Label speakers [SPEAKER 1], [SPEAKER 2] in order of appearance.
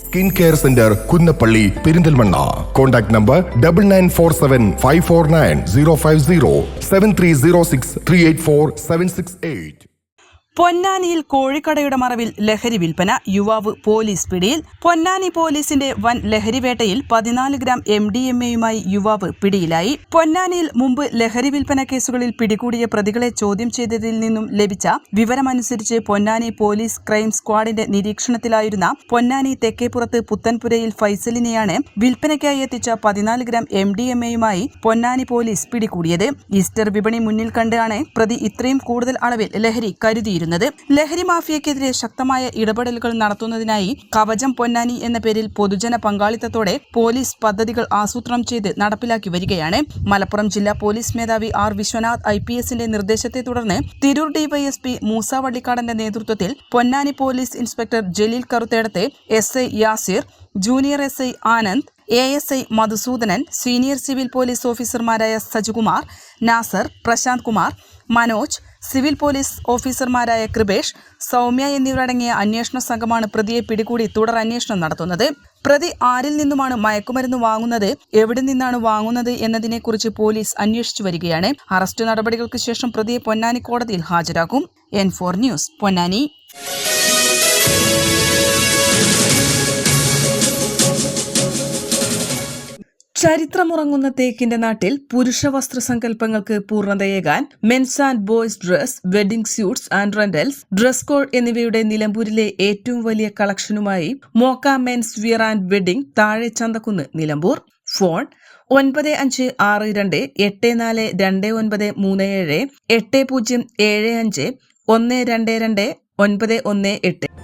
[SPEAKER 1] Skin care centre Kunnappally Perinthalmanna. Contact number 9947549050 7306384768.
[SPEAKER 2] പൊന്നാനിയിൽ കോഴിക്കടയുടെ മറവിൽ ലഹരി വിൽപ്പന, യുവാവ് പോലീസ് പിടിയിൽ. പൊന്നാനി പോലീസിന്റെ വൻ ലഹരിവേട്ടയിൽ 14 ഗ്രാം MDMA-യുമായി യുവാവ് പിടിയിലായി. പൊന്നാനിയിൽ മുമ്പ് ലഹരി വിൽപ്പന കേസുകളിൽ പിടികൂടിയ പ്രതികളെ ചോദ്യം ചെയ്തതിൽ നിന്നും ലഭിച്ച വിവരമനുസരിച്ച് പൊന്നാനി പോലീസ് ക്രൈം സ്ക്വാഡിന്റെ നിരീക്ഷണത്തിലായിരുന്ന പൊന്നാനി തെക്കേപ്പുറത്ത് പുത്തൻപുരയിൽ ഫൈസലിനെയാണ് വിൽപ്പനയ്ക്കായി എത്തിച്ച 14 ഗ്രാം MDMA-യുമായി പൊന്നാനി പോലീസ് പിടികൂടിയത്. ഈസ്റ്റർ വിപണി മുന്നിൽ കണ്ടാണ് പ്രതി ഇത്രയും കൂടുതൽ അളവിൽ ലഹരി കരുതിയിരുന്നത്. ലഹരി മാഫിയക്കെതിരെ ശക്തമായ ഇടപെടലുകൾ നടത്തുന്നതിനായി കവചം പൊന്നാനി എന്ന പേരിൽ പൊതുജന പങ്കാളിത്തത്തോടെ പോലീസ് പദ്ധതികൾ ആസൂത്രണം ചെയ്ത് നടപ്പിലാക്കി വരികയാണ്. മലപ്പുറം ജില്ലാ പോലീസ് മേധാവി R. വിശ്വനാഥ് IPSന്റെ നിർദ്ദേശത്തെ തുടർന്ന് തിരൂർ DYSP മൂസ വള്ളിക്കാടന്റെ നേതൃത്വത്തിൽ പൊന്നാനി പോലീസ് ഇൻസ്പെക്ടർ ജലീൽ കറുത്തേടത്തെ SI Yasir, junior SI Anand, ASI Madhusoodanan, senior civil police ഓഫീസർമാരായ സജുകുമാർ, നാസർ, പ്രശാന്ത് കുമാർ, മനോജ്, സിവിൽ പോലീസ് ഓഫീസർമാരായ കൃപേഷ്, സൗമ്യ എന്നിവരടങ്ങിയ അന്വേഷണ സംഘമാണ് പ്രതിയെ പിടികൂടി തുടർ അന്വേഷണം നടത്തുന്നത്. പ്രതി ആരിൽ നിന്നുമാണ് മയക്കുമരുന്ന് വാങ്ങുന്നത്, എവിടെ നിന്നാണ് വാങ്ങുന്നത് എന്നതിനെക്കുറിച്ച് പോലീസ് അന്വേഷിച്ചു വരികയാണ്. അറസ്റ്റ് നടപടികൾക്ക് ശേഷം പ്രതിയെ പൊന്നാനി കോടതിയിൽ ഹാജരാക്കും. N4 news, Ponnani. ചരിത്രമുറങ്ങുന്ന തേക്കിന്റെ നാട്ടിൽ പുരുഷ വസ്ത്രസങ്കല്പങ്ങൾക്ക് പൂർണ്ണതയേകാൻ men's and boys dress, wedding suits and rentals, dress code എന്നിവയുടെ നിലമ്പൂരിലെ ഏറ്റവും വലിയ കളക്ഷനുമായി Mokka men's wear and wedding, താഴെ ചന്തക്കുന്ന്, നിലമ്പൂർ. ഫോൺ 9562842937 8075122918.